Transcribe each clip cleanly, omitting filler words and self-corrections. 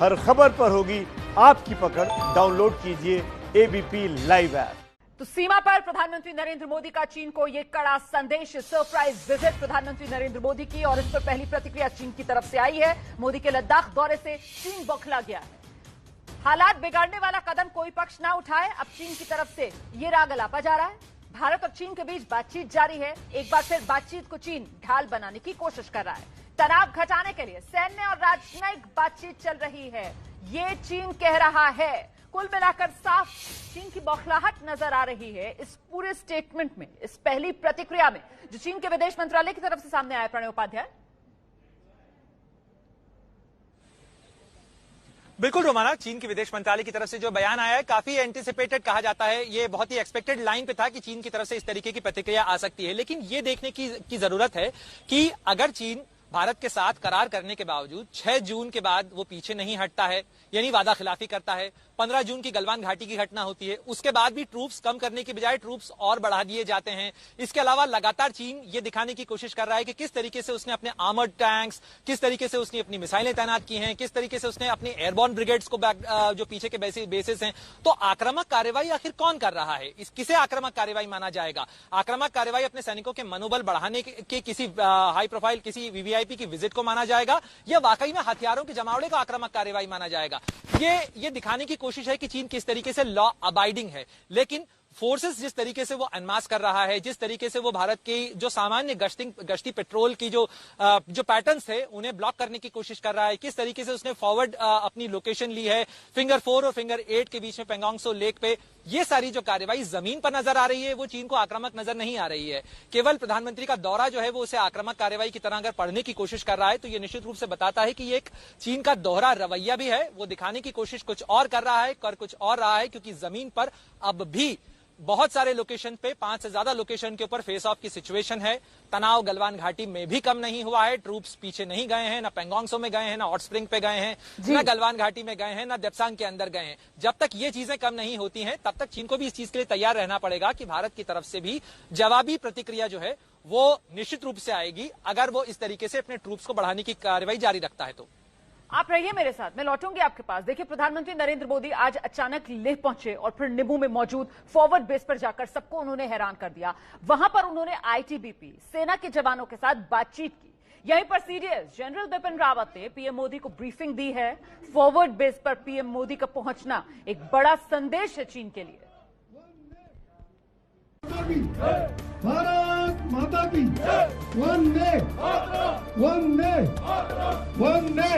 हर खबर पर होगी आपकी पकड़। डाउनलोड कीजिए एबीपी लाइव ऐप। तो सीमा पर प्रधानमंत्री नरेंद्र मोदी का चीन को यह कड़ा संदेश, सरप्राइज विजिट प्रधानमंत्री नरेंद्र मोदी की, और इस पर पहली प्रतिक्रिया चीन की तरफ से आई है। मोदी के लद्दाख दौरे से चीन बौखला गया है। हालात बिगाड़ने वाला कदम कोई पक्ष ना उठाए, अब चीन की तरफ से ये राग अलापा जा रहा है। भारत और चीन के बीच बातचीत जारी है। एक बार फिर बातचीत को चीन ढाल बनाने की कोशिश कर रहा है। तनाव घटाने के लिए सैन्य और राजनयिक बातचीत चल रही है, ये चीन कह रहा है। कुल मिलाकर साफ चीन की बौखलाहट नजर आ रही है इस पूरे स्टेटमेंट में, इस पहली प्रतिक्रिया में जो चीन के विदेश मंत्रालय की तरफ से सामने आया। प्रणय उपाध्याय। बिल्कुल रोमाना, चीन के विदेश मंत्रालय की तरफ से जो बयान आया है काफी एंटिसिपेटेड कहा जाता है। ये बहुत ही एक्सपेक्टेड लाइन पे था कि चीन की तरफ से इस तरीके की प्रतिक्रिया आ सकती है, लेकिन ये देखने की जरूरत है कि अगर चीन भारत के साथ करार करने के बावजूद 6 जून के बाद वो पीछे नहीं हटता है, यानी वादा खिलाफी करता है। 15 जून की गलवान घाटी की घटना होती है, उसके बाद भी ट्रूप्स कम करने की बजाय ट्रूप्स और बढ़ा दिए जाते हैं। इसके अलावा लगातार चीन ये दिखाने की कोशिश कर रहा है कि किस तरीके से उसने अपने आर्मर्ड टैंक्स, किस तरीके से उसने अपनी मिसाइलें तैनात की हैं, किस तरीके से उसने अपनी एयरबॉर्न ब्रिगेड्स को जो पीछे के बेसिस हैं। तो आक्रामक कार्रवाई आखिर कौन कर रहा है? किसे आक्रामक कार्रवाई माना जाएगा? आक्रामक कार्रवाई अपने सैनिकों के मनोबल बढ़ाने के किसी हाई प्रोफाइल किसी वीवीआईपी की विजिट को माना जाएगा, या वाकई में हथियारों के जमावड़े को आक्रामक कार्रवाई माना जाएगा? ये दिखाने की कोशिश है कि चीन किस तरीके से लॉ अबाइडिंग है, लेकिन फोर्सेस जिस तरीके से वो अनमास कर रहा है, जिस तरीके से वो भारत की जो सामान्य गश्ती पेट्रोल की जो पैटर्न्स थे उन्हें ब्लॉक करने की कोशिश कर रहा है, किस तरीके से उसने फॉरवर्ड अपनी लोकेशन ली है फिंगर 4 और फिंगर 8 के बीच में पेंगोंग त्सो लेक पे, ये सारी जो कार्रवाई जमीन पर नजर आ रही है वो चीन को आक्रामक नजर नहीं आ रही है। केवल प्रधानमंत्री का दौरा जो है वो उसे आक्रामक कार्रवाई की तरह अगर पढ़ने की कोशिश कर रहा है तो ये निश्चित रूप से बताता है कि ये एक चीन का दोहरा रवैया भी है। वो दिखाने की कोशिश कुछ और कर रहा है, कर कुछ और रहा है, क्योंकि जमीन पर अब भी बहुत सारे लोकेशन पे 5 से ज्यादा लोकेशन के ऊपर फेस ऑफ की सिचुएशन है। तनाव गलवान घाटी में भी कम नहीं हुआ है। ट्रूप्स पीछे नहीं गए हैं, ना पेंगोंग त्सो में गए हैं, ना हॉट स्प्रिंग पे गए हैं, ना गलवान घाटी में गए हैं, ना देप्सांग के अंदर गए हैं। जब तक ये चीजें कम नहीं होती हैं तब तक चीन को भी इस चीज के लिए तैयार रहना पड़ेगा कि भारत की तरफ से भी जवाबी प्रतिक्रिया जो है वो निश्चित रूप से आएगी अगर वो इस तरीके से अपने ट्रूप्स को बढ़ाने की कार्रवाई जारी रखता है। तो आप रहिए मेरे साथ, मैं लौटूंगी आपके पास। देखिए, प्रधानमंत्री नरेंद्र मोदी आज अचानक लेह पहुंचे और फिर निमू में मौजूद फॉरवर्ड बेस पर जाकर सबको उन्होंने हैरान कर दिया। वहां पर उन्होंने आईटीबीपी सेना के जवानों के साथ बातचीत की। यहीं पर सीडीएस जनरल बिपिन रावत ने पीएम मोदी को ब्रीफिंग दी है। फॉरवर्ड बेस पर पीएम मोदी का पहुंचना एक बड़ा संदेश है चीन के लिए। भारत माता की वंदे वंदे वंदे।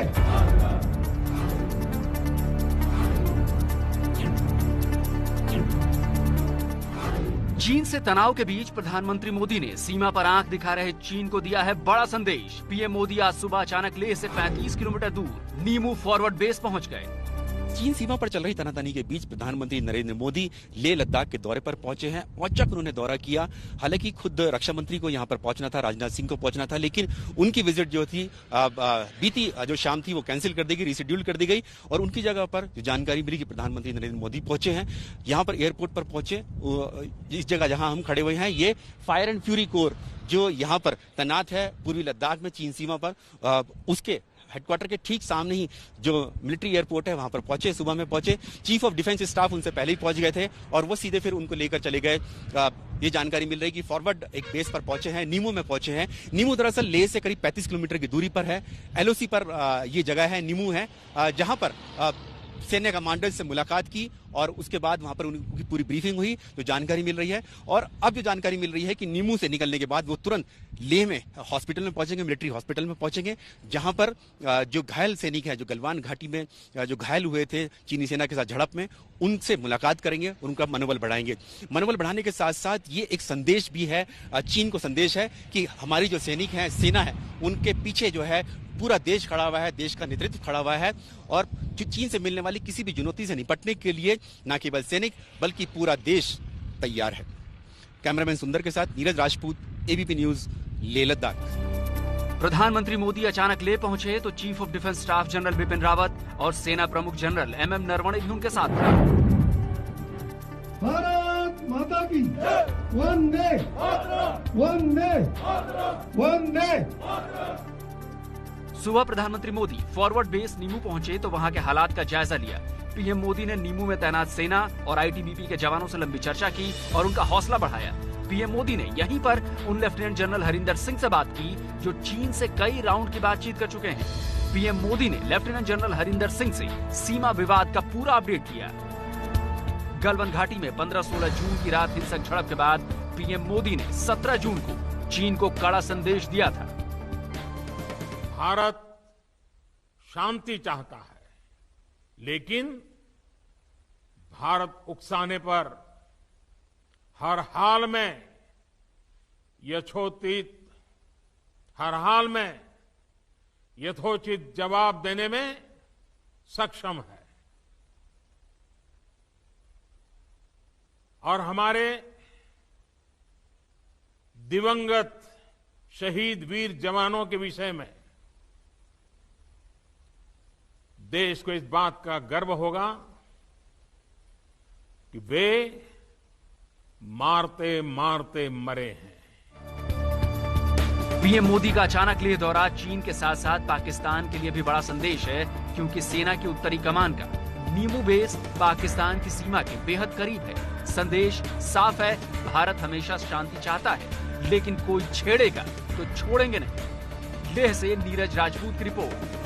चीन से तनाव के बीच प्रधानमंत्री मोदी ने सीमा पर आंख दिखा रहे चीन को दिया है बड़ा संदेश। पीएम मोदी आज सुबह अचानक लेह से 35 किलोमीटर दूर नीमू फॉरवर्ड बेस पहुंच गए। चीन सीमा पर चल रही तनातनी के बीच प्रधानमंत्री नरेंद्र मोदी लेह लद्दाख के दौरे पर पहुंचे हैं। औचक उन्होंने दौरा किया। हालांकि खुद रक्षा मंत्री को यहां पर पहुंचना था, राजनाथ सिंह को पहुंचना था, लेकिन उनकी विजिट जो थी बीती जो शाम थी वो कैंसिल कर दी गई, रिशेड्यूल कर दी गई, और उनकी जगह पर जो जानकारी मिली कि प्रधानमंत्री नरेंद्र मोदी पहुंचे हैं। यहाँ पर एयरपोर्ट पर पहुंचे, इस जगह जहां हम खड़े हुए हैं ये फायर एंड फ्यूरी कोर जो यहाँ पर तैनात है पूर्वी लद्दाख में चीन सीमा पर, उसके हेडक्वार्टर के ठीक सामने ही जो मिलिट्री एयरपोर्ट है वहां पर पहुंचे। सुबह में पहुंचे, चीफ ऑफ डिफेंस स्टाफ उनसे पहले ही पहुंच गए थे और वो सीधे फिर उनको लेकर चले गए। ये जानकारी मिल रही कि फॉरवर्ड एक बेस पर पहुंचे हैं, नीमू में पहुंचे हैं। नीमू दरअसल लेह से करीब 35 किलोमीटर की दूरी पर है। एलओसी पर ये जगह है, नीमू है, जहां पर सैन्य कमांडर से मुलाकात की और उसके बाद वहां पर उनकी पूरी ब्रीफिंग हुई। जो जानकारी मिल रही है, और अब जो जानकारी मिल रही है कि नीमू से निकलने के बाद वो तुरंत लेह में हॉस्पिटल में पहुंचेंगे, मिलिट्री हॉस्पिटल में पहुंचेंगे, जहां पर जो घायल सैनिक हैं, जो गलवान घाटी में जो घायल हुए थे चीनी सेना के साथ झड़प में, उनसे मुलाकात करेंगे, उनका मनोबल बढ़ाएंगे। मनोबल बढ़ाने के साथ साथ ये एक संदेश भी है, चीन को संदेश है कि हमारी जो सैनिक हैं, सेना है, उनके पीछे जो है पूरा देश खड़ा हुआ है, देश का नेतृत्व खड़ा हुआ है, और जो चीन से मिलने वाली किसी भी चुनौती से निपटने के लिए न केवल सैनिक बल्कि पूरा देश तैयार है। कैमरामैन सुंदर के साथ नीरज राजपूत, एबीपी न्यूज, लेह लद्दाख। प्रधानमंत्री मोदी अचानक ले पहुंचे तो chief of defence staff general Bipin Rawat और सेना प्रमुख जनरल एमएम नरवणे भी उनके साथ थे। भारत माता की वंदे वंदे वंदे। सुबह प्रधानमंत्री मोदी फॉरवर्ड बेस नीमू पहुंचे तो वहां के हालात का जायजा लिया। पीएम मोदी ने नीमू में तैनात सेना और आईटीबीपी के जवानों से लंबी चर्चा की और उनका हौसला बढ़ाया। पीएम मोदी ने यहीं पर उन लेफ्टिनेंट जनरल हरिंदर सिंह से बात की जो चीन से कई राउंड की बातचीत कर चुके हैं। पीएम मोदी ने लेफ्टिनेंट जनरल हरिंदर सिंह से सीमा विवाद का पूरा अपडेट किया। गलवान घाटी में 15-16 जून की रात हिंसक झड़प के बाद पीएम मोदी ने 17 जून को चीन को कड़ा संदेश दिया था। भारत शांति चाहता है, लेकिन भारत उकसाने पर हर हाल में यथोचित जवाब देने में सक्षम है। और हमारे दिवंगत शहीद वीर जवानों के विषय में देश को इस बात का गर्व होगा कि वे मारते मारते मरे हैं। पीएम मोदी का अचानक लेह दौरा चीन के साथ साथ पाकिस्तान के लिए भी बड़ा संदेश है, क्योंकि सेना की उत्तरी कमान का नीमू बेस पाकिस्तान की सीमा के बेहद करीब है। संदेश साफ है, भारत हमेशा शांति चाहता है, लेकिन कोई छेड़ेगा तो छोड़ेंगे नहीं। लेह से नीरज राजपूत की रिपोर्ट।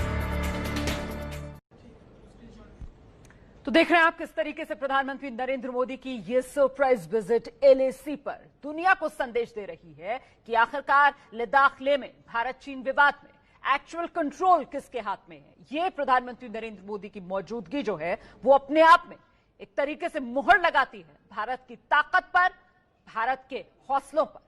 तो देख रहे हैं आप किस तरीके से प्रधानमंत्री नरेंद्र मोदी की ये सरप्राइज विजिट एलएसी पर दुनिया को संदेश दे रही है कि आखिरकार लद्दाख लेह में भारत चीन विवाद में एक्चुअल कंट्रोल किसके हाथ में है। ये प्रधानमंत्री नरेंद्र मोदी की मौजूदगी जो है वो अपने आप में एक तरीके से मुहर लगाती है भारत की ताकत पर, भारत के हौसलों पर।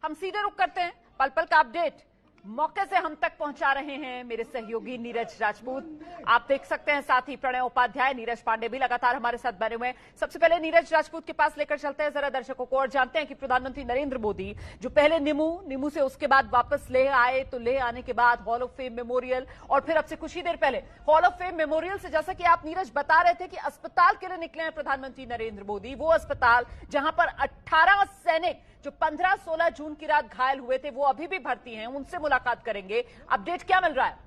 हम सीधे रुख करते हैं, पल पल का अपडेट मौके से हम तक पहुंचा रहे हैं मेरे सहयोगी नीरज राजपूत। आप देख सकते हैं, साथ ही प्रणय उपाध्याय, नीरज पांडे भी लगातार हमारे साथ बने हुए हैं। सबसे पहले नीरज राजपूत के पास लेकर चलते हैं जरा दर्शकों को और जानते हैं कि प्रधानमंत्री नरेंद्र मोदी जो पहले नीमू से उसके बाद वापस लेह आए, तो लेह आने के बाद हॉल ऑफ फेम मेमोरियल और फिर अब से कुछ ही देर पहले हॉल ऑफ फेम मेमोरियल से, जैसा कि आप नीरज बता रहे थे कि अस्पताल के लिए निकले हैं प्रधानमंत्री नरेंद्र मोदी, वो अस्पताल जहां पर 18 सैनिक जो 15-16 जून की रात घायल हुए थे वो अभी भी भर्ती हैं, उनसे मुलाकात करेंगे। अपडेट क्या मिल रहा है?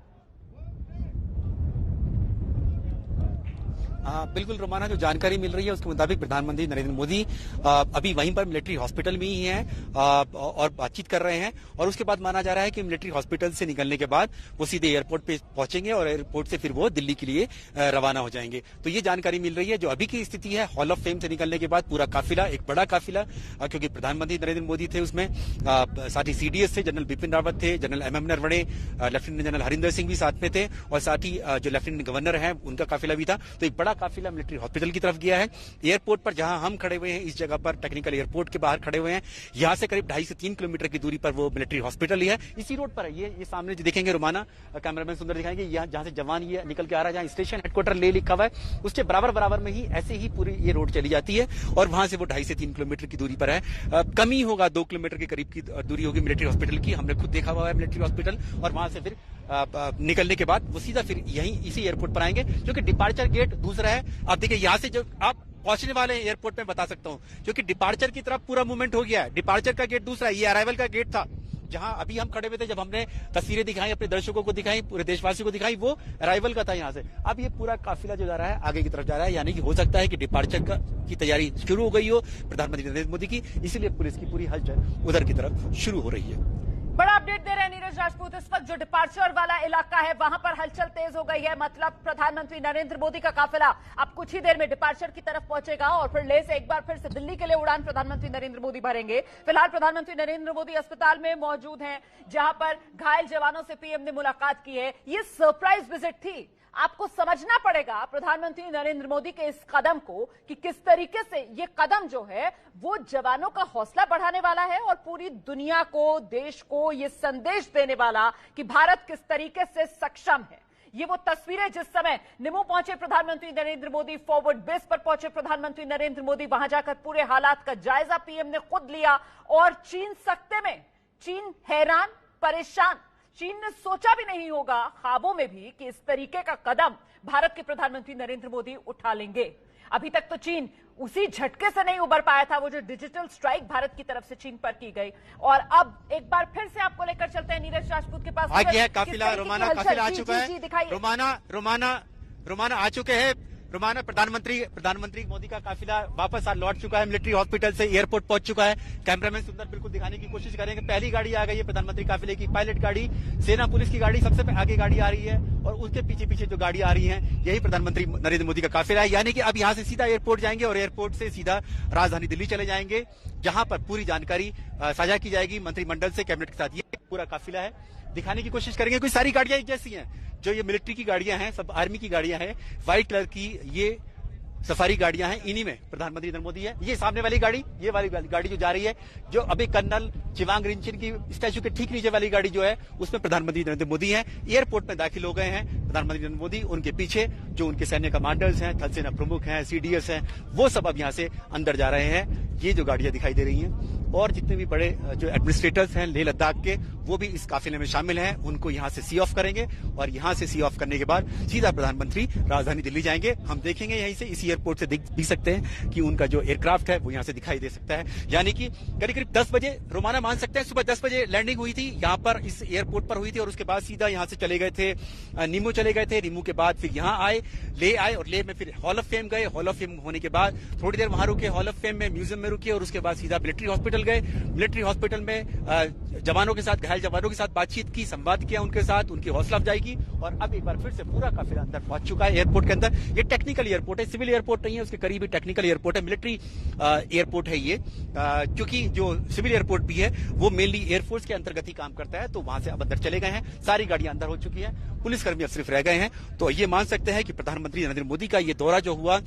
बिल्कुल रोमाना, जो जानकारी मिल रही है उसके मुताबिक प्रधानमंत्री नरेंद्र मोदी अभी वहीं पर मिलिट्री हॉस्पिटल में ही हैं और बातचीत कर रहे हैं। और उसके बाद माना जा रहा है कि मिलिट्री हॉस्पिटल से निकलने के बाद वो सीधे एयरपोर्ट पे पहुंचेंगे और एयरपोर्ट से फिर वो दिल्ली के लिए रवाना हो जाएंगे। तो ये जानकारी मिल रही है। जो अभी की स्थिति है, हॉल ऑफ फेम से निकलने के बाद पूरा काफिला, एक बड़ा काफिला, क्योंकि प्रधानमंत्री नरेंद्र मोदी थे उसमें, साथ ही सीडीएस से जनरल बिपिन रावत थे, general MM Naravane, lieutenant general Harinder Singh भी साथ में थे और साथ ही जो लेफ्टिनेंट गवर्नर है उनका काफिला भी था। तो एक बड़ा काफिला मिलिट्री हॉस्पिटल की तरफ गया है। एयरपोर्ट पर जहां हम खड़े हुए हैं, इस जगह पर टेक्निकल एयरपोर्ट के बाहर खड़े हुए हैं, यहां से करीब 2.5 से 3 किलोमीटर की दूरी पर वो मिलिट्री हॉस्पिटल ही है। इसी रोड पर है ये सामने जो देखेंगे रोमाना, कैमरामैन सुंदर दिखाएंगे, जहां से जवान ये निकल के आ रहा है, जहां स्टेशन हेडक्वार्टर ले लिखा हुआ है, उसके बराबर में ही ऐसे ही पूरी ये रोड चली जाती है और वहां से वो 2.5 से 3 किलोमीटर की दूरी पर है। कम ही होगा, 2 किलोमीटर के करीब की दूरी होगी मिलिट्री हॉस्पिटल की। हमने खुद देखा हुआ है मिलिट्री हॉस्पिटल। और वहां से फिर निकलने के बाद वो सीधा फिर यहीं इसी एयरपोर्ट पर आएंगे, क्योंकि डिपार्चर गेट दूसरा है। आप देखिए यहां से जो आप पहुंचने वाले हैं एयरपोर्ट में, बता सकता हूं, क्योंकि डिपार्चर की तरफ पूरा मूवमेंट हो गया है। डिपार्चर का गेट दूसरा है, ये अराइवल का गेट था जहां अभी हम खड़े हुए थे। जब हमने तस्वीरें दिखाई, अपने दर्शकों को दिखाई, पूरे देशवासियों को दिखाई, वो अराइवल का था यहां से। अब ये पूरा काफिला जो जा रहा है आगे की तरफ जा रहा है, यानी कि हो सकता है कि डिपार्चर की तैयारी शुरू हो गई हो प्रधानमंत्री नरेंद्र मोदी की, इसीलिए पुलिस की पूरी हलचल उधर की तरफ शुरू हो रही है। बड़ा अपडेट दे रहे हैं नीरज राजपूत। इस वक्त जो डिपार्चर वाला इलाका है वहां पर हलचल तेज हो गई है, मतलब प्रधानमंत्री नरेंद्र मोदी का काफिला अब कुछ ही देर में डिपार्चर की तरफ पहुंचेगा और फिर लेह से एक बार फिर से दिल्ली के लिए उड़ान प्रधानमंत्री नरेंद्र मोदी भरेंगे। फिलहाल प्रधानमंत्री नरेंद्र मोदी अस्पताल में मौजूद हैं, जहां पर घायल जवानों से पीएम ने मुलाकात की है। ये सरप्राइज विजिट थी। आपको समझना पड़ेगा प्रधानमंत्री नरेंद्र मोदी के इस कदम को कि किस तरीके से ये कदम जो है वो जवानों का हौसला बढ़ाने वाला है और पूरी दुनिया को, देश को ये संदेश देने वाला कि भारत किस तरीके से सक्षम है। ये वो तस्वीरें जिस समय निमू पहुंचे प्रधानमंत्री नरेंद्र मोदी, फॉरवर्ड बेस पर पहुंचे प्रधानमंत्री नरेंद्र मोदी, वहां जाकर पूरे हालात का जायजा पीएम ने खुद लिया और चीन सख्ते में, चीन हैरान, परेशान। चीन ने सोचा भी नहीं होगा ख्वाबों में भी कि इस तरीके का कदम भारत के प्रधानमंत्री नरेंद्र मोदी उठा लेंगे। अभी तक तो चीन उसी झटके से नहीं उबर पाया था वो जो डिजिटल स्ट्राइक भारत की तरफ से चीन पर की गई। और अब एक बार फिर से आपको लेकर चलते हैं नीरज राजपूत के पास। आ गया है काफिला, रोमाना काफिला आ चुका है। रोमाना आ चुके हैं। रोमाना, प्रधानमंत्री मोदी का काफिला वापस लौट चुका है मिलिट्री हॉस्पिटल से, एयरपोर्ट पहुंच चुका है। कैमरामैन सुंदर बिल्कुल दिखाने की कोशिश करेंगे। पहली गाड़ी आ गई है प्रधानमंत्री काफिले की, पायलट गाड़ी, सेना पुलिस की गाड़ी सबसे आगे गाड़ी आ रही है और उसके पीछे पीछे जो गाड़ी आ रही है यही प्रधानमंत्री नरेंद्र मोदी का काफिला है। यानी कि अब यहां से सीधा एयरपोर्ट जाएंगे और एयरपोर्ट से सीधा राजधानी दिल्ली चले जाएंगे, जहां पर पूरी जानकारी साझा की जाएगी मंत्रिमंडल से, कैबिनेट के साथ। ये पूरा काफिला है, दिखाने की कोशिश करेंगे। कोई सारी गाड़ियां एक जैसी हैं, जो ये मिलिट्री की गाड़ियां हैं सब आर्मी की गाड़ियां हैं, व्हाइट कलर की ये सफारी गाड़ियां हैं, इन्हीं में प्रधानमंत्री नरेंद्र मोदी है। ये सामने वाली गाड़ी, ये वाली गाड़ी जो जा रही है, जो अभी कर्नल चिवांग रिंचिन की स्टैचू के ठीक नीचे वाली गाड़ी जो है उसमें प्रधानमंत्री नरेंद्र मोदी है। एयरपोर्ट में दाखिल हो गए हैं प्रधानमंत्री नरेंद्र मोदी। उनके पीछे जो उनके सैन्य कमांडर्स हैं, थल सेना प्रमुख हैं, सीडीएस हैं, वो सब अब यहां से अंदर जा रहे हैं। ये जो गाड़ियां दिखाई दे रही हैं और जितने भी बड़े जो एडमिनिस्ट्रेटर्स हैं लेह लद्दाख के, वो भी इस काफिले में शामिल हैं। उनको यहां से सी ऑफ करेंगे और यहां से सी ऑफ करने के बाद सीधा प्रधानमंत्री राजधानी दिल्ली जाएंगे। हम देखेंगे यहीं से, इस एयरपोर्ट से दिख सकते हैं कि उनका जो एयरक्राफ्ट है वो यहां से दिखाई दे सकता है। यानी कि करीब करीब 10 बजे रोमाना मान सकते हैं, सुबह 10 बजे लैंडिंग हुई थी यहां पर, इस एयरपोर्ट पर हुई थी और उसके बाद सीधा यहां से चले गए थे नीमू चले गए थे। नीमू के बाद फिर यहां आए, लेह आए और लेह में फिर हॉल ऑफ फेम गए। हॉल ऑफ फेम होने के बाद थोड़ी देर वहां रुके, हॉल ऑफ फेम में म्यूजियम में रुके और उसके बाद सीधा मिलिट्री हॉस्पिटल गए। मिलिट्री हॉस्पिटल में जवानों के साथ, घायल जवानों के साथ बातचीत की, संवाद किया उनके साथ, उनकी हौसला अफजाई की और अब एक बार फिर से पूरा काफिला अंदर पहुंच चुका है एयरपोर्ट के अंदर। ये टेक्निकल एयरपोर्ट है, सिविल एयरपोर्ट नहीं है, उसके करीब ही टेक्निकल एयरपोर्ट है, मिलिट्री एयरपोर्ट है ये। क्योंकि जो सिविल एयरपोर्ट भी है वो मेनली एयरफोर्स के अंतर्गत ही काम करता है, तो वहां से अब अंदर चले गए हैं। सारी गाड़ियां अंदर हो चुकी है, पुलिसकर्मी अब सिर्फ रह गए हैं। तो ये मान सकते हैं कि प्रधानमंत्री नरेंद्र मोदी का ये दौरा जो हुआ,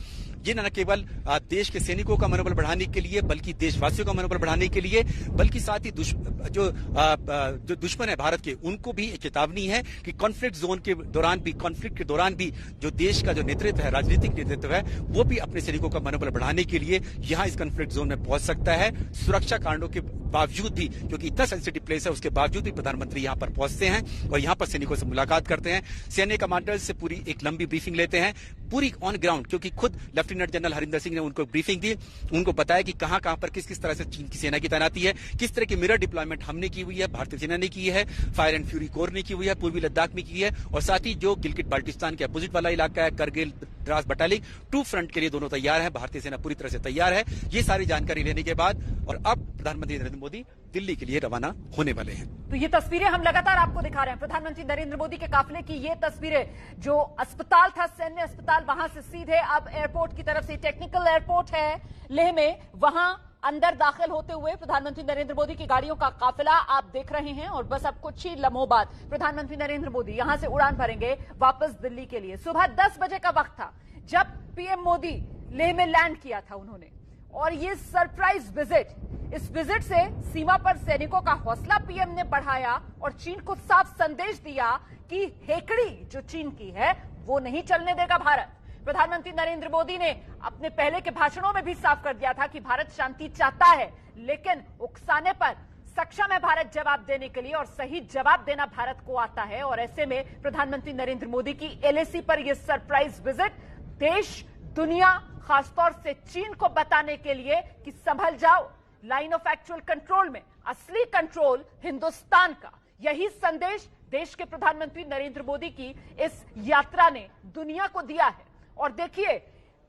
ये न केवल देश के सैनिकों का मनोबल बढ़ाने के लिए, बल्कि देशवासियों का मनोबल बढ़ाने के लिए, बल्कि साथ ही जो दुश्मन है भारत के, उनको भी एक चेतावनी है कि कॉन्फ्लिक्ट जोन के दौरान भी, कॉन्फ्लिक्ट के दौरान भी जो देश का जो नेतृत्व है, राजनीतिक नेतृत्व है, वो भी अपने सैनिकों का मनोबल बढ़ाने के लिए यहां इस कॉन्फ्लिक्ट जोन में पहुंच सकता है। सुरक्षा कारणों के बावजूद भी, क्योंकि इतना सेंसिटिव प्लेस है, उसके बावजूद भी प्रधानमंत्री यहां पर पहुंचते हैं और यहां पर सैनिकों से मुलाकात करते हैं, सैन्य कमांडर्स से पूरी एक लंबी ब्रीफिंग लेते हैं, पूरी ऑन ग्राउंड, क्योंकि खुद लेफ्टिनेंट जनरल हरिंदर सिंह ने उनको ब्रीफिंग दी, उनको बताया कि कहां कहां पर किस किस तरह से चीन की सेना की तैनाती है, किस तरह की मिरर डिप्लॉयमेंट हमने की हुई है, भारतीय सेना ने की है, फायर एंड फ्यूरी कोर ने की हुई है, पूर्वी लद्दाख में की है, और साथ ही जो गिलगिट बाल्टिस्तान के अपोजिट वाला इलाका है, करगिल द्रास बटालिक, 2 फ्रंट के लिए दोनों तैयार है, भारतीय सेना पूरी तरह से तैयार है। ये सारी जानकारी लेने के बाद और अब प्रधानमंत्री नरेंद्र मोदी दिल्ली के लिए रवाना होने वाले हैं। तो ये तस्वीरें हम लगातार आपको दिखा रहे हैं, प्रधानमंत्री नरेंद्र मोदी के काफिले की ये तस्वीरें, जो अस्पताल था, सैन्य अस्पताल, वहां से सीधे अब एयरपोर्ट की तरफ से, टेक्निकल एयरपोर्ट है लेह में, वहां अंदर दाखिल होते हुए प्रधानमंत्री नरेंद्र मोदी की गाड़ियों का काफिला आप देख रहे हैं। और बस अब कुछ ही लम्हों बाद प्रधानमंत्री नरेंद्र मोदी यहां से उड़ान भरेंगे वापस दिल्ली के लिए। सुबह 10 बजे का वक्त था जब पीएम मोदी लेह में लैंड किया था उन्होंने, और ये सरप्राइज विजिट, इस विजिट से सीमा पर सैनिकों का हौसला पीएम ने बढ़ाया और चीन को साफ संदेश दिया कि हेकड़ी जो चीन की है वो नहीं चलने देगा भारत। प्रधानमंत्री नरेंद्र मोदी ने अपने पहले के भाषणों में भी साफ कर दिया था कि भारत शांति चाहता है, लेकिन उकसाने पर सक्षम है भारत जवाब देने के लिए, और सही जवाब देना भारत को आता है। और ऐसे में प्रधानमंत्री नरेंद्र मोदी की एलएसी पर यह सरप्राइज विजिट देश, दुनिया, खासतौर से चीन को बताने के लिए कि संभल जाओ, लाइन ऑफ एक्चुअल कंट्रोल में असली कंट्रोल हिंदुस्तान का। यही संदेश देश के प्रधानमंत्री नरेंद्र मोदी की इस यात्रा ने दुनिया को दिया है। और देखिए,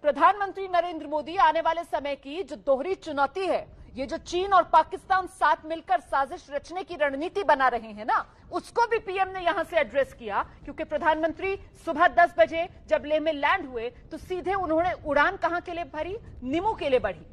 प्रधानमंत्री नरेंद्र मोदी आने वाले समय की जो दोहरी चुनौती है, ये जो चीन और पाकिस्तान साथ मिलकर साजिश रचने की रणनीति बना रहे हैं ना, उसको भी पीएम ने यहां से एड्रेस किया। क्योंकि प्रधानमंत्री सुबह 10 बजे जब लेह में लैंड हुए तो सीधे उन्होंने उड़ान कहां के लिए भरी? निमू के लिए बढ़ी।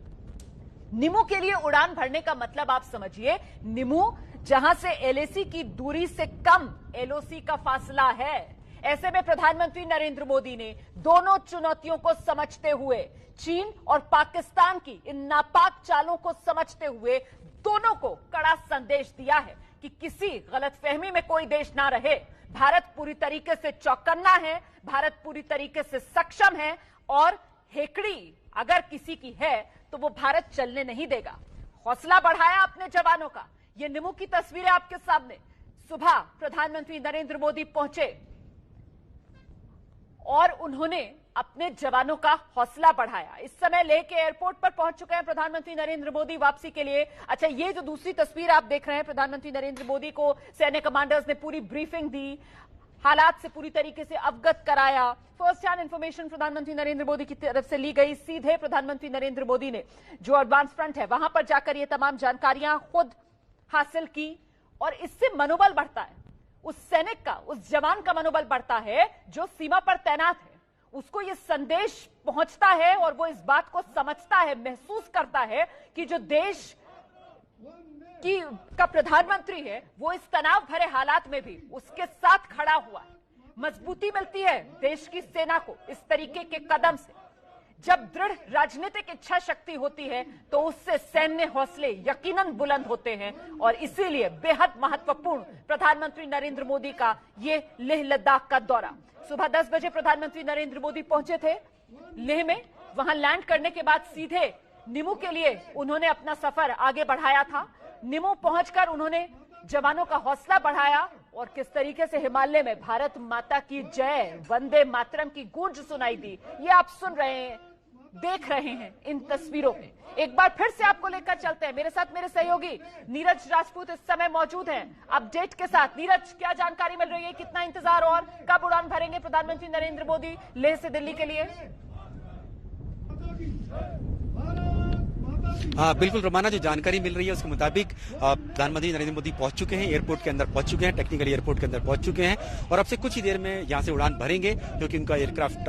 निमू के लिए उड़ान भरने का मतलब आप समझिए, निमू जहां से एलएसी की दूरी से कम एलओसी का फासला है। ऐसे में प्रधानमंत्री नरेंद्र मोदी ने दोनों चुनौतियों को समझते हुए, चीन और पाकिस्तान की इन नापाक चालों को समझते हुए, दोनों को कड़ा संदेश दिया है कि किसी गलतफहमी में कोई देश ना रहे। भारत पूरी तरीके से चौकन्ना है, भारत पूरी तरीके से सक्षम है, और हेकड़ी अगर किसी की है तो वो भारत चलने नहीं देगा। हौसला बढ़ाया अपने जवानों का। ये निमू की तस्वीरें आपके सामने। सुबह प्रधानमंत्री नरेंद्र मोदी पहुंचे और उन्होंने अपने जवानों का हौसला बढ़ाया। इस समय लेह के एयरपोर्ट पर पहुंच चुके हैं प्रधानमंत्री नरेंद्र मोदी वापसी के लिए। अच्छा, ये जो दूसरी तस्वीर आप देख रहे हैं, प्रधानमंत्री नरेंद्र मोदी को सैन्य कमांडर्स ने पूरी ब्रीफिंग दी, हालात से पूरी तरीके से अवगत कराया। फर्स्ट हैंड इंफॉर्मेशन प्रधानमंत्री नरेंद्र मोदी की तरफ से ली गई। सीधे प्रधानमंत्री नरेंद्र मोदी ने जो एडवांस फ्रंट है वहां पर जाकर ये तमाम जानकारियां खुद हासिल की, और इससे मनोबल बढ़ता है उस सैनिक का, उस जवान का मनोबल बढ़ता है जो सीमा पर तैनात है। उसको ये संदेश पहुंचता है और वो इस बात को समझता है, महसूस करता है कि जो देश का प्रधानमंत्री है वो इस तनाव भरे हालात में भी उसके साथ खड़ा हुआ है। मजबूती मिलती है देश की सेना को इस तरीके के कदम से। जब दृढ़ राजनीतिक इच्छा शक्ति होती है तो उससे सैन्य हौसले यकीनन बुलंद होते हैं, और इसीलिए बेहद महत्वपूर्ण प्रधानमंत्री नरेंद्र मोदी का ये लेह लद्दाख का दौरा। सुबह 10 बजे प्रधानमंत्री नरेंद्र मोदी पहुंचे थे लेह में। वहां लैंड करने के बाद सीधे निमू के लिए उन्होंने अपना सफर आगे बढ़ाया था। निमू पहुंचकर उन्होंने जवानों का हौसला बढ़ाया और किस तरीके से हिमालय में भारत माता की जय, वंदे मातरम की गूंज सुनाई दी, ये आप सुन रहे हैं, देख रहे हैं इन तस्वीरों में। एक बार फिर से आपको लेकर चलते हैं, मेरे साथ मेरे सहयोगी नीरज राजपूत इस समय मौजूद हैं अपडेट के साथ। नीरज, क्या जानकारी मिल रही है, कितना इंतजार और कब उड़ान भरेंगे प्रधानमंत्री नरेंद्र मोदी लेह से दिल्ली के लिए? हाँ बिल्कुल रोमाना, जो जानकारी मिल रही है उसके मुताबिक प्रधानमंत्री नरेंद्र मोदी पहुंच चुके हैं, एयरपोर्ट के अंदर पहुंच चुके हैं, टेक्निकल एयरपोर्ट के अंदर पहुंच चुके हैं और अब से कुछ ही देर में यहां से उड़ान भरेंगे, क्योंकि उनका एयरक्राफ्ट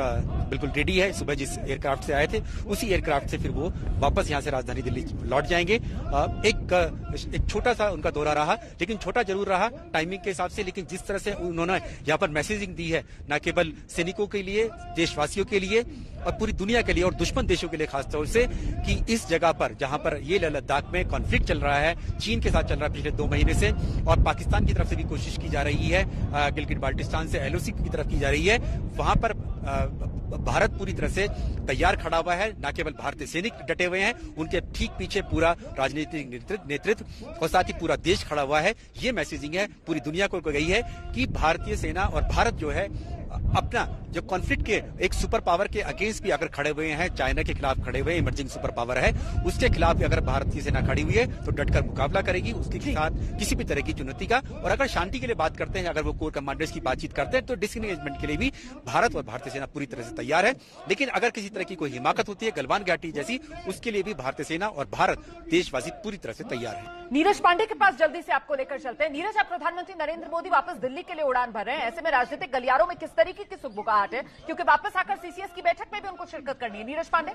बिल्कुल रेडी है। सुबह जिस एयरक्राफ्ट से आए थे उसी एयरक्राफ्ट से फिर वो वापस यहां से राजधानी दिल्ली लौट जाएंगे। एक छोटा सा उनका दौरा रहा, लेकिन छोटा जरूर रहा टाइमिंग के हिसाब से, लेकिन जिस तरह से उन्होंने यहाँ पर मैसेजिंग दी है, न केवल सैनिकों के लिए, देशवासियों के लिए और पूरी दुनिया के लिए और दुश्मन देशों के लिए खासतौर से, कि इस जगह पर जहां पर ये लद्दाख में कॉन्फ्लिक्ट चल रहा है, चीन के साथ चल रहा है पिछले 2 महीने से, और पाकिस्तान की तरफ से भी कोशिश की जा रही है, गिलगिट बाल्टिस्तान से एलओसी की तरफ की जा रही है, वहां पर भारत पूरी तरह से तैयार खड़ा हुआ है। न केवल भारतीय सैनिक डटे हुए हैं, उनके ठीक पीछे पूरा राजनीतिक नेतृत्व और साथ ही पूरा देश खड़ा हुआ है। ये मैसेजिंग है पूरी दुनिया को गई है कि भारतीय सेना और भारत जो है अपना जो कॉन्फ्लिक्ट के एक सुपर पावर के अगेंस्ट भी अगर खड़े हुए हैं, चाइना के खिलाफ खड़े हुए, इमर्जिंग सुपर पावर है, उसके खिलाफ भी अगर भारतीय सेना खड़ी हुई है तो डटकर मुकाबला करेगी उसके साथ किसी भी तरह की चुनौती का। और अगर शांति के लिए बात करते हैं, अगर वो कोर कमांडर्स की बातचीत करते हैं, तो डिसएंगेजमेंट के लिए भी भारत और भारतीय सेना पूरी तरह से तैयार है। लेकिन अगर किसी तरह की कोई हिमाकत होती है, गलवान घाटी जैसी, उसके लिए भी भारतीय सेना और भारत देशवासी पूरी तरह से तैयार है। नीरज पांडे के पास जल्दी से आपको लेकर चलते हैं। नीरज, आप प्रधानमंत्री नरेंद्र मोदी वापस दिल्ली के लिए उड़ान भर रहे हैं, ऐसे में राजनीतिक गलियारों में किस तरीके की सुगबुगाहट है, क्योंकि वापस आकर सीसीएस की बैठक में भी उनको शिरकत करनी है? नीरज पांडे।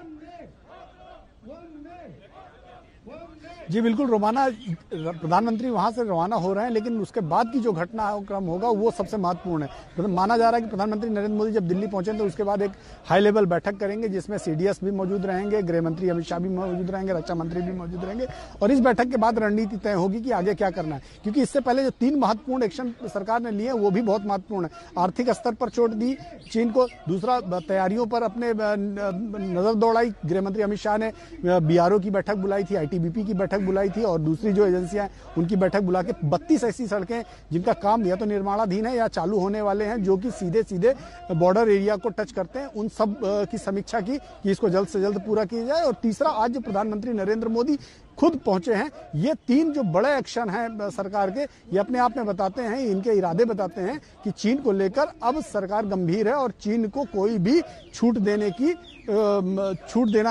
जी बिल्कुल रोमाना, प्रधानमंत्री वहां से रवाना हो रहे हैं, लेकिन उसके बाद की जो घटनाक्रम होगा वो सबसे महत्वपूर्ण है। माना जा रहा है कि प्रधानमंत्री नरेंद्र मोदी जब दिल्ली पहुंचे तो उसके बाद एक हाई लेवल बैठक करेंगे, जिसमें सीडीएस भी मौजूद रहेंगे, गृह मंत्री अमित शाह भी मौजूद रहेंगे, रक्षा मंत्री भी मौजूद रहेंगे, और इस बैठक के बाद रणनीति तय होगी कि आगे क्या करना है। क्योंकि इससे पहले जो 3 महत्वपूर्ण एक्शन सरकार ने लिए वो भी बहुत महत्वपूर्ण है। आर्थिक स्तर पर चोट दी चीन को, दूसरा तैयारियों पर अपने नजर दौड़ाई, गृह मंत्री अमित शाह ने बीआरओ की बैठक बुलाई थी, आईटीबीपी की बैठक बुलाई थी, और दूसरी जो एजेंसियां उनकी बैठक बुला के 32 ऐसी सड़कें जिनका काम या तो निर्माणाधीन है या चालू होने वाले हैं, जो कि सीधे सीधे बॉर्डर एरिया को टच करते हैं, उन सब की समीक्षा की कि इसको जल्द से जल्द पूरा किया जाए। और तीसरा, आज जो प्रधानमंत्री नरेंद्र मोदी खुद पहुंचे हैं, ये 3 जो बड़े एक्शन हैं सरकार के, ये अपने आप में बताते हैं, इनके इरादे बताते हैं कि चीन को लेकर अब सरकार गंभीर है और चीन को कोई भी छूट देना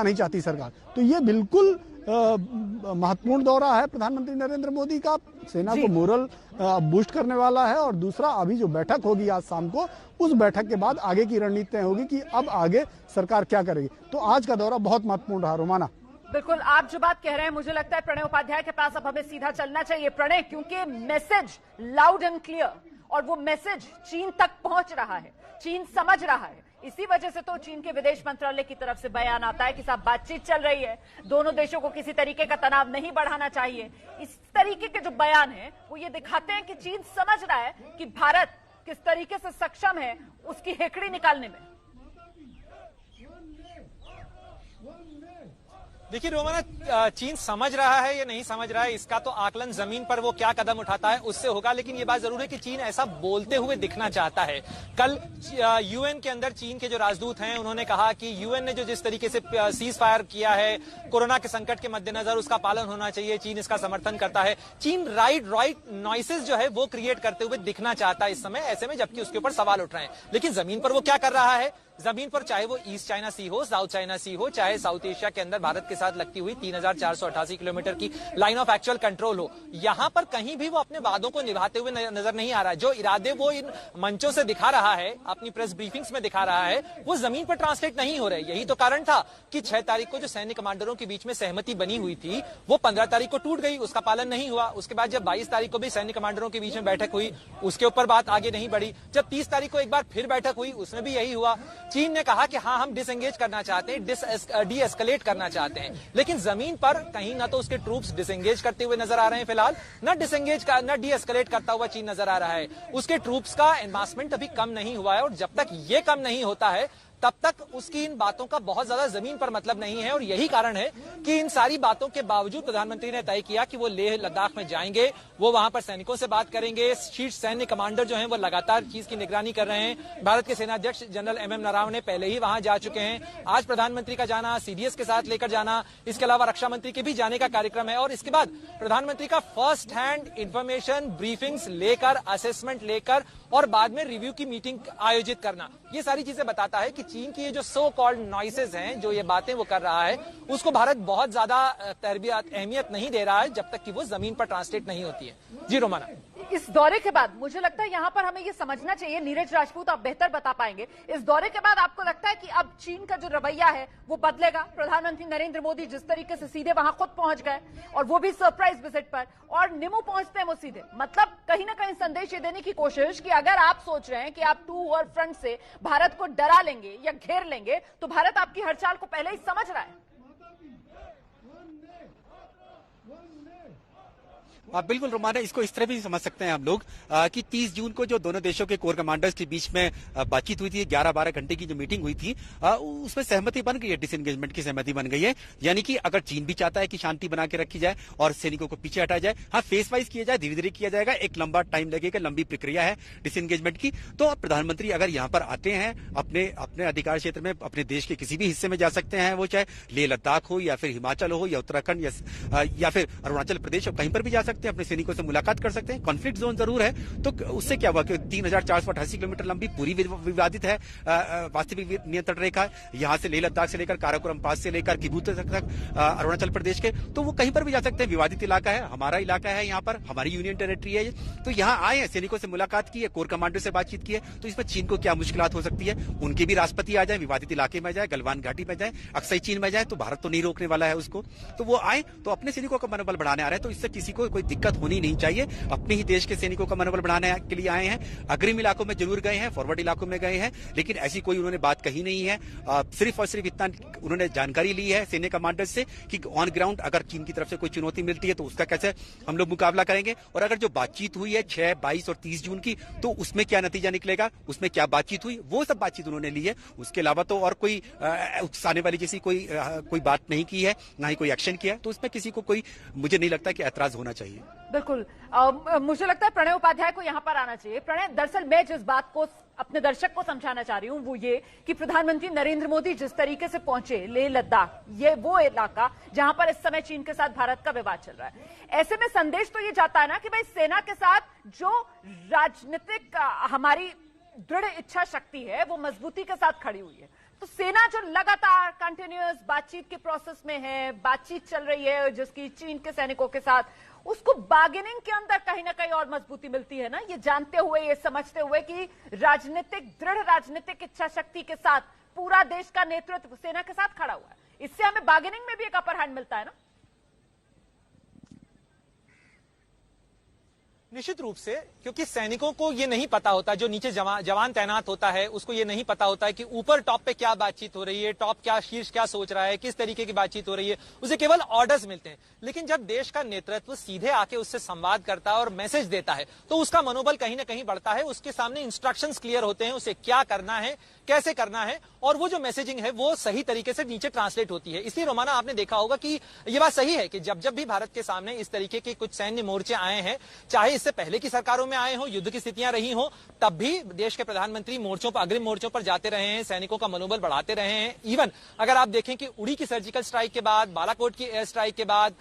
नहीं चाहती सरकार। तो ये बिल्कुल महत्वपूर्ण दौरा है प्रधानमंत्री नरेंद्र मोदी का, सेना को मोरल बूस्ट करने वाला है। और दूसरा, अभी जो बैठक होगी आज शाम को, उस बैठक के बाद आगे की रणनीति तय होगी कि अब आगे सरकार क्या करेगी। तो आज का दौरा बहुत महत्वपूर्ण रहा रोमाना। बिल्कुल, आप जो बात कह रहे हैं, मुझे लगता है प्रणय उपाध्याय के पास अब हमें सीधा चलना चाहिए। प्रणय, क्योंकि मैसेज लाउड एंड क्लियर, और वो मैसेज चीन तक पहुंच रहा है, चीन समझ रहा है। इसी वजह से तो चीन के विदेश मंत्रालय की तरफ से बयान आता है कि साहब बातचीत चल रही है, दोनों देशों को किसी तरीके का तनाव नहीं बढ़ाना चाहिए। इस तरीके के जो बयान है वो ये दिखाते हैं कि चीन समझ रहा है कि भारत किस तरीके से सक्षम है उसकी हेकड़ी निकालने में। देखिए रोमाना, चीन समझ रहा है या नहीं समझ रहा है इसका तो आकलन जमीन पर वो क्या कदम उठाता है उससे होगा, लेकिन ये बात जरूर है कि चीन ऐसा बोलते हुए दिखना चाहता है। कल यूएन के अंदर चीन के जो राजदूत हैं उन्होंने कहा कि यूएन ने जो जिस तरीके से सीज फायर किया है कोरोना के संकट के मद्देनजर उसका पालन होना चाहिए, चीन इसका समर्थन करता है। चीन राइट नॉइसेस जो है वो क्रिएट करते हुए दिखना चाहता है इस समय ऐसे में, जबकि उसके ऊपर सवाल उठ रहे हैं। लेकिन जमीन पर वो क्या कर रहा है? जमीन पर चाहे वो ईस्ट चाइना सी हो, साउथ चाइना सी हो, चाहे साउथ एशिया के अंदर भारत के साथ लगती हुई 3488 किलोमीटर की लाइन ऑफ एक्चुअल कंट्रोल हो, यहां पर कहीं भी वो अपने वादों को निभाते हुए नजर नहीं आ रहा है। जो इरादे वो इन मंचों से दिखा रहा है, अपनी प्रेस ब्रीफिंग्स में दिखा रहा है, वो जमीन पर ट्रांसलेट नहीं हो रहे। यही तो कारण था कि 6 तारीख को जो सैन्य कमांडरों के बीच में सहमति बनी हुई थी वो 15 तारीख को टूट गई, उसका पालन नहीं हुआ। उसके बाद जब 22 तारीख को भी सैन्य कमांडरों के बीच में बैठक हुई, उसके ऊपर बात आगे नहीं बढ़ी। जब 30 तारीख को एक बार फिर बैठक हुई, उसमें भी यही हुआ। चीन ने कहा कि हाँ, हम डिसएंगेज करना चाहते हैं, डी एस्केलेट करना चाहते हैं, लेकिन जमीन पर कहीं ना तो उसके ट्रूप्स डिसएंगेज करते हुए नजर आ रहे हैं फिलहाल, न डी एस्केलेट करता हुआ चीन नजर आ रहा है। उसके ट्रूप्स का एडवांसमेंट अभी कम नहीं हुआ है, और जब तक ये कम नहीं होता है तब तक उसकी इन बातों का बहुत ज्यादा जमीन पर मतलब नहीं है। और यही कारण है कि इन सारी बातों के बावजूद प्रधानमंत्री ने तय किया कि वो लेह लद्दाख में जाएंगे, वो वहां पर सैनिकों से बात करेंगे। शीर्ष सैन्य कमांडर जो हैं वो लगातार चीज की निगरानी कर रहे हैं। भारत के सेनाध्यक्ष जनरल एमएम नरवणे पहले ही वहां जा चुके हैं। आज प्रधानमंत्री का जाना, सीडीएस के साथ लेकर जाना, इसके अलावा रक्षा मंत्री के भी जाने का कार्यक्रम है। और इसके बाद प्रधानमंत्री का फर्स्ट हैंड इंफॉर्मेशन ब्रीफिंग्स लेकर, असेसमेंट लेकर और बाद में रिव्यू की मीटिंग आयोजित करना, ये सारी चीजें बताता है कि चीन की ये जो सो कॉल्ड नॉइसेस हैं, जो ये बातें वो कर रहा है, उसको भारत बहुत ज्यादा अहमियत नहीं दे रहा है जब तक कि वो जमीन पर ट्रांसलेट नहीं होती है। जी रोमाना, इस दौरे के बाद मुझे लगता है यहां पर हमें ये समझना चाहिए, नीरज राजपूत आप बेहतर बता पाएंगे, इस दौरे के बाद आपको लगता है कि अब चीन का जो रवैया है वो बदलेगा? प्रधानमंत्री नरेंद्र मोदी जिस तरीके से सीधे वहां खुद पहुंच गए और वो भी सरप्राइज विजिट पर, और निमू पहुंचते हैं वो सीधे, मतलब कहीं ना कहीं संदेश ये देने की कोशिश कि अगर आप सोच रहे हैं कि आप टू और फ्रंट से भारत को डरा लेंगे या घेर लेंगे तो भारत आपकी हर चाल को पहले ही समझ रहा है। बिल्कुल रोमाना, इसको इस तरह भी समझ सकते हैं हम लोग कि 30 जून को जो दोनों देशों के कोर कमांडर्स के बीच में बातचीत हुई थी, 11-12 घंटे की जो मीटिंग हुई थी, उसमें सहमति बन गई है, डिसएंगेजमेंट की सहमति बन गई है। यानी कि अगर चीन भी चाहता है कि शांति बना के रखी जाए और सैनिकों को पीछे हटाया जाए, हाँ फेस वाइज किया जाए, धीरे धीरे किया जाएगा, एक लंबा टाइम लगेगा, लंबी प्रक्रिया है डिसएंगेजमेंट की। तो प्रधानमंत्री अगर यहाँ पर आते हैं, अपने अधिकार क्षेत्र में, अपने देश के किसी भी हिस्से में जा सकते हैं, वो चाहे लेह लद्दाख हो या फिर हिमाचल हो या उत्तराखंड या फिर अरुणाचल प्रदेश, कहीं पर भी जा सकते हैं, अपने सैनिकों से मुलाकात कर सकते हैं। कॉन्फ्लिक्ट जोन जरूर है, तो उससे क्या हुआ कि 3488 किलोमीटर लंबी पूरी विवादित है वास्तविक नियंत्रण रेखा, यहां से लेह लद्दाख से लेकर काराकोरम पास से लेकर किबूत तक अरुणाचल प्रदेश के, तो वो कहीं पर भी जा सकते हैं। विवादित इलाका है, हमारा इलाका है, यहाँ पर हमारी यूनियन टेरिटरी है, तो यहाँ आए हैं, सैनिकों से मुलाकात की है, कोर कमांडर से बातचीत की है, तो इसमें चीन को क्या मुश्किलात हो सकती है? उनके भी राष्ट्रपति आ जाए, विवादित इलाके में जाए, गलवान घाटी में जाए, अक्साई चीन में जाए, तो भारत तो नहीं रोकने वाला है उसको। तो वो आए तो अपने सैनिकों का मनोबल बढ़ाने आ रहे हैं, तो इससे किसी को कोई दिक्कत होनी नहीं चाहिए। अपने ही देश के सैनिकों का मनोबल बढ़ाने के लिए आए हैं। अग्रिम इलाकों में जरूर गए हैं, फॉरवर्ड इलाकों में गए हैं, लेकिन ऐसी कोई उन्होंने बात कही नहीं है। सिर्फ और सिर्फ इतना उन्होंने जानकारी ली है सैन्य कमांडर से कि ऑन ग्राउंड अगर चीन की तरफ से कोई चुनौती मिलती है तो उसका कैसे हम लोग मुकाबला करेंगे, और अगर जो बातचीत हुई है 6, 22 और 30 जून की, तो उसमें क्या नतीजा निकलेगा, उसमें क्या बातचीत हुई, वो सब बातचीत उन्होंने ली है। उसके अलावा तो और कोई उकसाने वाली जैसी कोई बात नहीं की है, ना ही कोई एक्शन किया है, तो उसमें किसी को कोई, मुझे नहीं लगता कि ऐतराज होना चाहिए। बिल्कुल, मुझे लगता है प्रणय उपाध्याय को यहां पर आना चाहिए। प्रणय, दरअसल मैं जिस बात को अपने दर्शक को समझाना चाह रही हूं वो ये कि प्रधानमंत्री नरेंद्र मोदी जिस तरीके से पहुंचे लेह लद्दाख, ये वो इलाका जहां पर इस समय चीन के साथ भारत का विवाद चल रहा है, ऐसे में संदेश तो ये जाता है ना कि भाई सेना के साथ जो राजनीतिक हमारी दृढ़ इच्छा शक्ति है वो मजबूती के साथ खड़ी हुई है। तो सेना जो लगातार कंटिन्यूअस बातचीत के प्रोसेस में है, बातचीत चल रही है जिसकी चीन के सैनिकों के साथ, उसको बार्गेनिंग के अंदर कहीं ना कहीं और मजबूती मिलती है ना, ये जानते हुए, ये समझते हुए कि दृढ़ राजनीतिक इच्छा शक्ति के साथ पूरा देश का नेतृत्व सेना के साथ खड़ा हुआ है, इससे हमें बार्गेनिंग में भी एक अपर हैंड मिलता है ना। निश्चित रूप से, क्योंकि सैनिकों को ये नहीं पता होता, जो नीचे जवान तैनात होता है उसको ये नहीं पता होता है कि ऊपर टॉप पे क्या बातचीत हो रही है, टॉप क्या शीर्ष क्या सोच रहा है, किस तरीके की बातचीत हो रही है, उसे केवल ऑर्डर्स मिलते हैं। लेकिन जब देश का नेतृत्व सीधे आके उससे संवाद करता है और मैसेज देता है तो उसका मनोबल कहीं ना कहीं बढ़ता है, उसके सामने इंस्ट्रक्शंस क्लियर होते हैं, उसे क्या करना है, कैसे करना है और वो जो मैसेजिंग है वो सही तरीके से नीचे ट्रांसलेट होती है। इसलिए रोमाना आपने देखा होगा कि ये बात सही है कि जब जब भी भारत के सामने इस तरीके के कुछ सैन्य मोर्चे आए हैं, चाहे इससे पहले की सरकारों में आए हो, युद्ध की स्थितियां रही हो, तब भी देश के प्रधानमंत्री मोर्चों पर, अग्रिम मोर्चों पर जाते रहे हैं, सैनिकों का मनोबल बढ़ाते रहे हैं। इवन अगर आप देखें कि उड़ी की सर्जिकल स्ट्राइक के बाद, बालाकोट की एयर स्ट्राइक के बाद,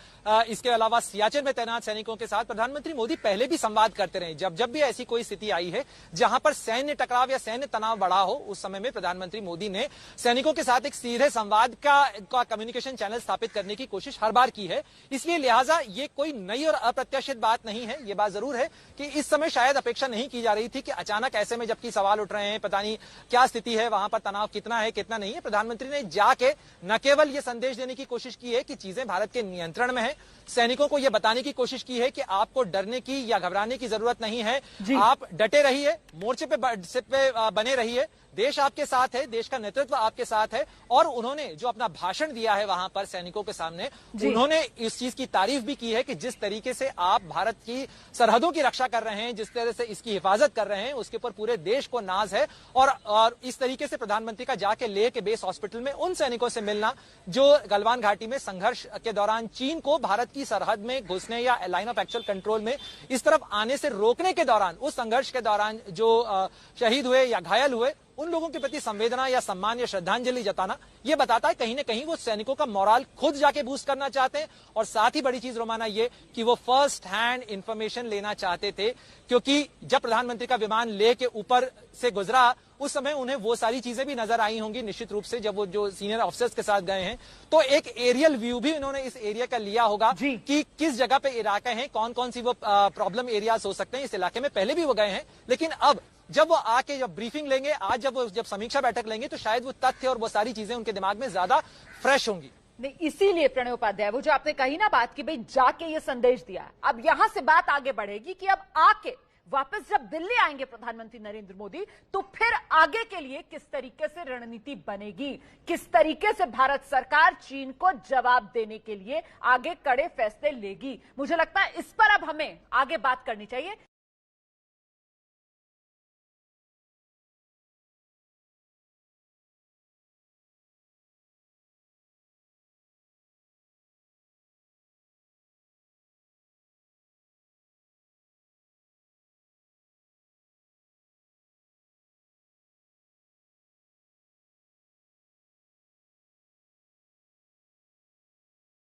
इसके अलावा सियाचिन में तैनात सैनिकों के साथ प्रधानमंत्री मोदी पहले भी संवाद करते रहे। जब जब भी ऐसी कोई स्थिति आई है जहां पर सैन्य टकराव या सैन्य तनाव बढ़ा हो, उस समय में प्रधानमंत्री मोदी ने सैनिकों के साथ एक सीधे संवाद का कम्युनिकेशन चैनल स्थापित करने की कोशिश हर बार की है। इसलिए लिहाजा ये कोई नई और अप्रत्याशित बात नहीं है। ये बात जरूर है कि इस समय शायद अपेक्षा नहीं की जा रही थी कि अचानक ऐसे में, जबकि सवाल उठ रहे हैं, पता नहीं क्या स्थिति है, वहां पर तनाव कितना है कितना नहीं है, प्रधानमंत्री ने जाके न केवल ये संदेश देने की कोशिश की है कि चीजें भारत के नियंत्रण में है, सैनिकों को यह बताने की कोशिश की है कि आपको डरने की या घबराने की जरूरत नहीं है, आप डटे रहिए, मोर्चे पे बने रहिए, देश आपके साथ है, देश का नेतृत्व आपके साथ है। और उन्होंने जो अपना भाषण दिया है वहां पर सैनिकों के सामने, उन्होंने इस चीज की तारीफ भी की है कि जिस तरीके से आप भारत की सरहदों की रक्षा कर रहे हैं, जिस तरह से इसकी हिफाजत कर रहे हैं, उसके ऊपर पूरे देश को नाज है। और इस तरीके से प्रधानमंत्री का जाके लेह के बेस हॉस्पिटल में उन सैनिकों से मिलना जो गलवान घाटी में संघर्ष के दौरान चीन को भारत की सरहद में घुसने या लाइन ऑफ एक्चुअल कंट्रोल में इस तरफ आने से रोकने के दौरान, उस संघर्ष के दौरान जो शहीद हुए या घायल हुए, उन लोगों के प्रति संवेदना या सम्मान या श्रद्धांजलि जताना, यह बताता है कहीं ना कहीं वो सैनिकों का मोराल खुद जाके बूस्ट करना चाहते हैं। और साथ ही बड़ी चीज रोमाना ये कि वो फर्स्ट हैंड इंफॉर्मेशन लेना चाहते थे, क्योंकि जब प्रधानमंत्री का विमान लेह के ऊपर से गुजरा उस समय उन्हें वो सारी चीजें भी नजर आई होंगी निश्चित रूप से, जब वो जो सीनियर ऑफिसर्स के साथ गए हैं, तो एक एरियल व्यू भी इन्होंने इस एरिया का लिया होगा कि किस जगह पे इलाके हैं, कौन कौन सी वो प्रॉब्लम एरियाज हो सकते हैं। इस इलाके में पहले भी वो गए हैं, लेकिन अब जब वो आके जब ब्रीफिंग लेंगे, आज जब समीक्षा बैठक लेंगे, तो शायद वो तथ्य और वो सारी चीजें उनके दिमाग में ज्यादा फ्रेश होंगी। नहीं, इसीलिए प्रणय उपाध्याय, वो जो आपने कही ना बात कि भाई जाके ये संदेश दिया, अब यहां से बात आगे बढ़ेगी कि अब आके वापस जब दिल्ली आएंगे प्रधानमंत्री नरेंद्र मोदी, तो फिर आगे के लिए किस तरीके से रणनीति बनेगी, किस तरीके से भारत सरकार चीन को जवाब देने के लिए आगे कड़े फैसले लेगी। मुझे लगता है इस पर अब हमें आगे बात करनी चाहिए।